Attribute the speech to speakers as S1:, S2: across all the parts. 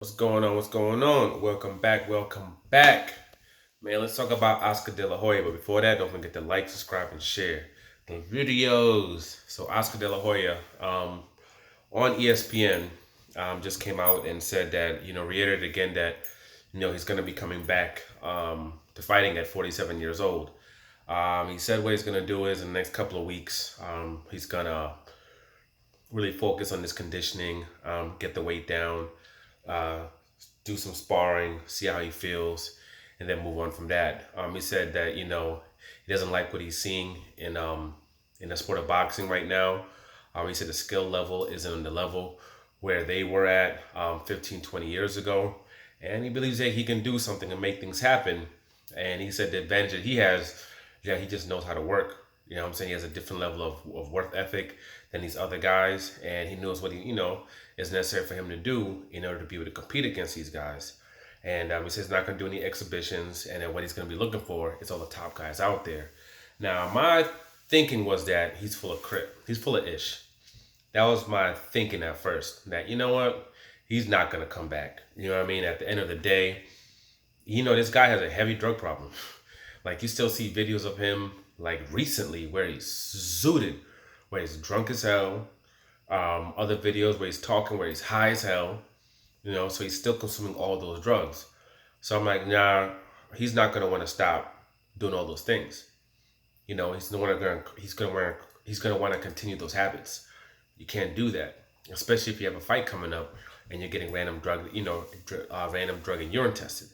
S1: What's going on? What's going on? Welcome back. Welcome back. Man, let's talk about Oscar Delahoya. But before that, don't forget to like, subscribe, and share the videos. So Oscar Delahoya on ESPN just came out and said that, reiterated again that, he's going to be coming back to fighting at 47 years old. He said what he's going to do is in the next couple of weeks, he's going to really focus on his conditioning, get the weight down, uh, do some sparring, see how he feels, and then move on from that. He said that he doesn't like what he's seeing in the sport of boxing right now. He said the skill level isn't on the level where they were at 15, 20 years ago, and he believes that he can do something and make things happen. And he said the advantage that he has is that he just knows how to work. You know what I'm saying? He has a different level of work ethic than these other guys, and he knows what is necessary for him to do in order to be able to compete against these guys. And he says he's not going to do any exhibitions, and then what he's going to be looking for is all the top guys out there. Now, my thinking was that he's full of crap. He's full of ish. That was my thinking at first. That he's not going to come back. You know what I mean? At the end of the day, this guy has a heavy drug problem. Like you still see videos of him like recently where he's zooted, where he's drunk as hell. Other videos where he's talking where he's high as hell. So he's still consuming all those drugs. So I'm like, nah, he's not gonna want to stop doing all those things. He's gonna want to continue those habits. You can't do that, especially if you have a fight coming up and you're getting random drug and urine tested,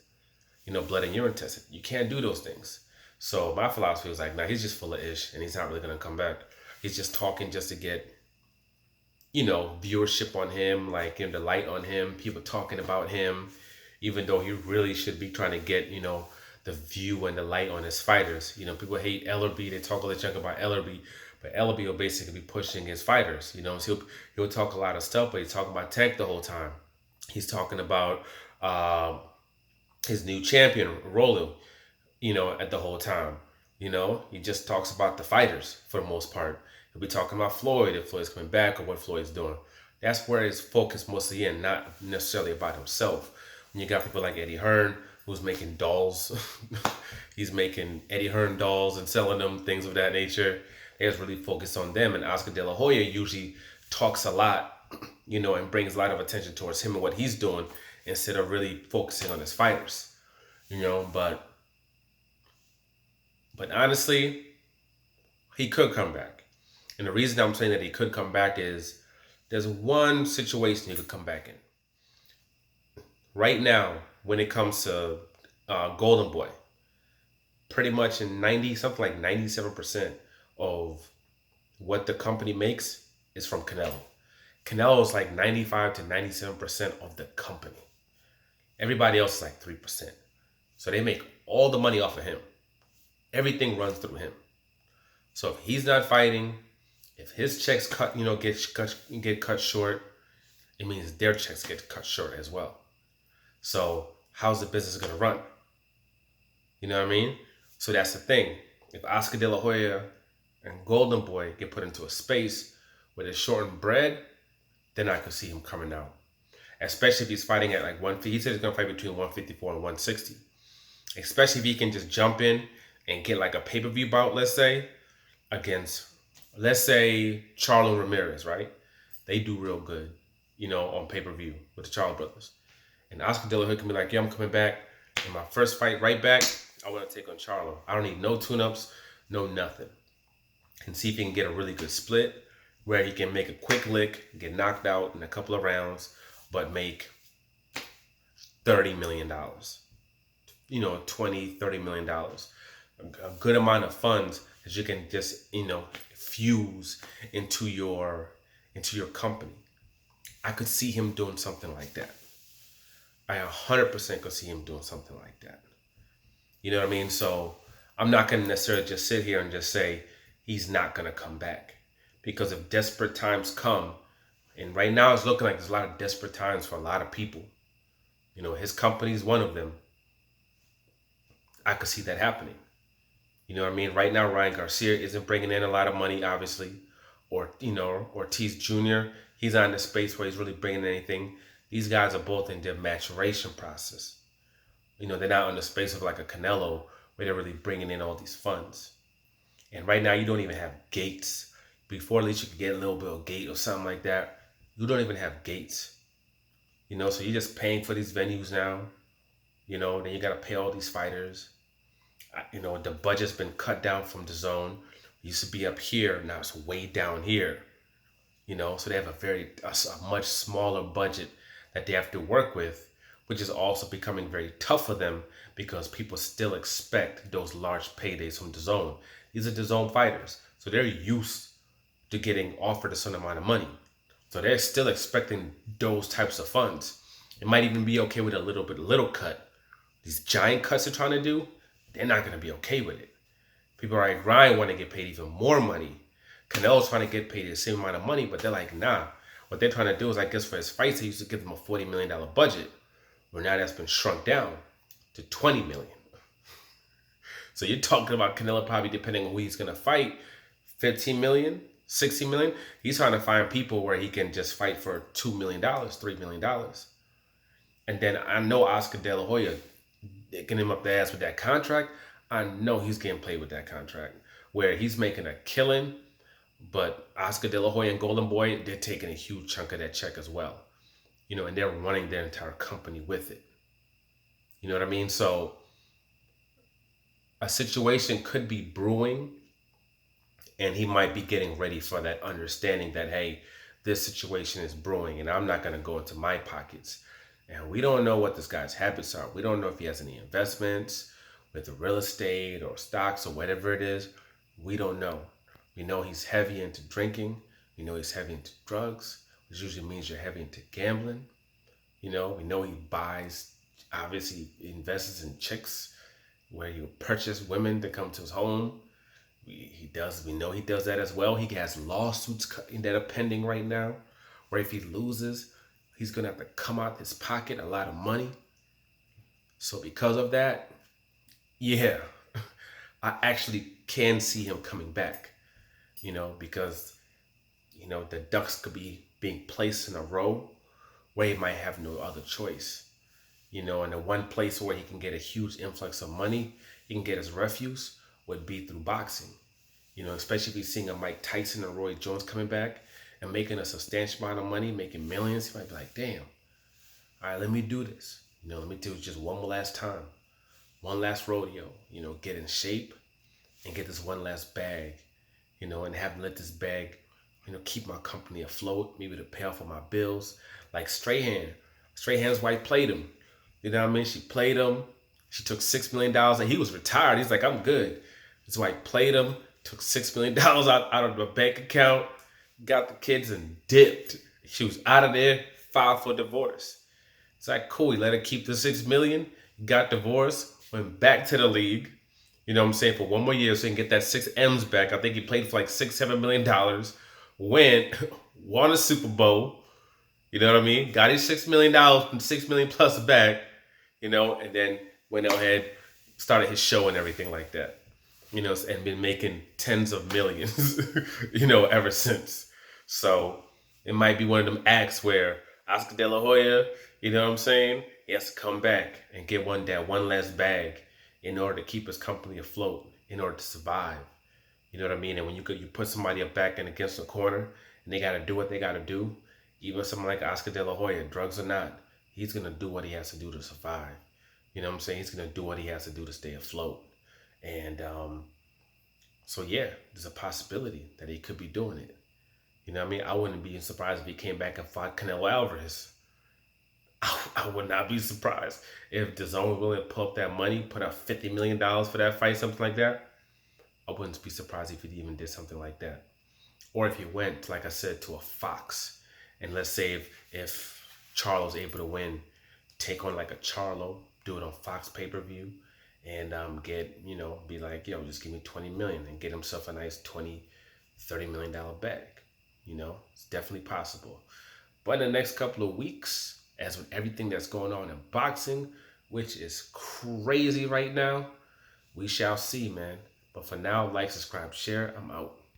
S1: blood and urine tested. You can't do those things. So my philosophy was like, nah, he's just full of ish and he's not really gonna come back. He's just talking just to get, viewership on him, like the light on him, people talking about him, even though he really should be trying to get, the view and the light on his fighters. People hate Ellerby, they talk all the junk about Ellerby, but Ellerby will basically be pushing his fighters. So he'll talk a lot of stuff, but he's talking about tech the whole time. He's talking about his new champion, Rolo, at the whole time. He just talks about the fighters for the most part. He'll be talking about Floyd, if Floyd's coming back or what Floyd's doing. That's where his focus mostly in, not necessarily about himself. When you got people like Eddie Hearn, who's making dolls, he's making Eddie Hearn dolls and selling them, things of that nature. They just really focus on them. And Oscar De La Hoya usually talks a lot, and brings a lot of attention towards him and what he's doing instead of really focusing on his fighters. But honestly, he could come back. And the reason I'm saying that he could come back is there's one situation he could come back in. Right now, when it comes to Golden Boy, pretty much in 90, something like 97% of what the company makes is from Canelo. Canelo is like 95 to 97% of the company. Everybody else is like 3%. So they make all the money off of him. Everything runs through him. So if he's not fighting, if his checks get cut short, it means their checks get cut short as well. So how's the business going to run? You know what I mean? So that's the thing. If Oscar De La Hoya and Golden Boy get put into a space where they're shorting bread, then I could see him coming out. Especially if he's fighting at like 150. He said he's going to fight between 154 and 160. Especially if he can just jump in and get like a pay-per-view bout, let's say, against, let's say, Charlo Ramirez, right? They do real good, on pay-per-view with the Charlo brothers. And Oscar De La Hoya can be like, yeah, I'm coming back. In my first fight right back, I want to take on Charlo. I don't need no tune-ups, no nothing. And see if he can get a really good split where he can make a quick lick, get knocked out in a couple of rounds, but make $30 million. $20-30 million. A good amount of funds that you can just, fuse into your company. I could see him doing something like that. I 100% could see him doing something like that. You know what I mean? So I'm not going to necessarily just sit here and just say he's not going to come back. Because if desperate times come, and right now it's looking like there's a lot of desperate times for a lot of people. His company is one of them. I could see that happening. You know what I mean? Right now, Ryan Garcia isn't bringing in a lot of money, obviously. Or, Ortiz Jr., he's not in a space where he's really bringing anything. These guys are both in their maturation process. They're not in the space of like a Canelo where they're really bringing in all these funds. And right now, you don't even have gates. Before, at least you could get a little bit of gate or something like that. You don't even have gates. So you're just paying for these venues now. Then you got to pay all these fighters. The budget's been cut down from the zone. It used to be up here, now it's way down here. So they have a much smaller budget that they have to work with, which is also becoming very tough for them because people still expect those large paydays from the zone. These are the zone fighters, so they're used to getting offered a certain amount of money. So they're still expecting those types of funds. It might even be okay with a little cut. These giant cuts they're trying to do, they're not going to be okay with it. People like Ryan want to get paid even more money. Canelo's trying to get paid the same amount of money, but they're like, nah. What they're trying to do is, I guess for his fights, they used to give him a $40 million budget. Where now that's been shrunk down to $20 million. So you're talking about Canelo probably, depending on who he's going to fight, $15 million, $60 million. He's trying to find people where he can just fight for $2 million, $3 million. And then I know Oscar De La Hoya getting him up the ass with that contract. I know he's getting played with that contract where he's making a killing, but Oscar De La Hoya and Golden Boy, they're taking a huge chunk of that check as well. And they're running their entire company with it. You know what I mean? So a situation could be brewing, and he might be getting ready for that understanding that, hey, this situation is brewing and I'm not going to go into my pockets. And we don't know what this guy's habits are. We don't know if he has any investments with the real estate or stocks or whatever it is. We don't know. We know he's heavy into drinking. We know he's heavy into drugs, which usually means you're heavy into gambling. We know he buys, obviously invests in chicks where he'll purchase women to come to his home. We know he does that as well. He has lawsuits that are pending right now, where if he loses, he's going to have to come out his pocket a lot of money. So because of that, yeah, I actually can see him coming back, because, the ducks could be being placed in a row where he might have no other choice. And the one place where he can get a huge influx of money, he can get his refuse, would be through boxing. Especially if he's seeing a Mike Tyson or Roy Jones coming back and making a substantial amount of money, making millions, he might be like, damn, all right, let me do this. Let me do it just one last time, one last rodeo, get in shape and get this one last bag, and let this bag, keep my company afloat, maybe to pay off all my bills. Like Strahan's wife played him. You know what I mean? She played him. She took $6 million and he was retired. He's like, I'm good. His wife played him, took $6 million out of the bank account, got the kids and dipped. She was out of there, filed for divorce. It's like, cool, he let her keep the $6 million, got divorced, went back to the league, for one more year so he can get that 6 M's back. I think he played for like $6-7 million, went, won a Super Bowl, you know what I mean? Got his $6 million from $6 million plus back, and then went ahead, started his show and everything like that, and been making tens of millions, ever since. So it might be one of them acts where Oscar De La Hoya, you know what I'm saying? He has to come back and get one last bag in order to keep his company afloat, in order to survive. You know what I mean? And when you put somebody up back and against the corner and they got to do what they got to do, even someone like Oscar De La Hoya, drugs or not, he's going to do what he has to do to survive. You know what I'm saying? He's going to do what he has to do to stay afloat. And so, yeah, there's a possibility that he could be doing it. You know what I mean? I wouldn't be surprised if he came back and fought Canelo Alvarez. I would not be surprised if the zone was willing to pull up that money, put out $50 million for that fight, something like that. I wouldn't be surprised if he even did something like that. Or if he went, like I said, to a Fox. And let's say if Charlo's able to win, take on like a Charlo, do it on Fox pay-per-view, and get, be like, yo, just give me 20 million and get himself a nice $20-30 million bag. It's definitely possible. But in the next couple of weeks, as with everything that's going on in boxing, which is crazy right now, we shall see, man. But for now, like, subscribe, share. I'm out.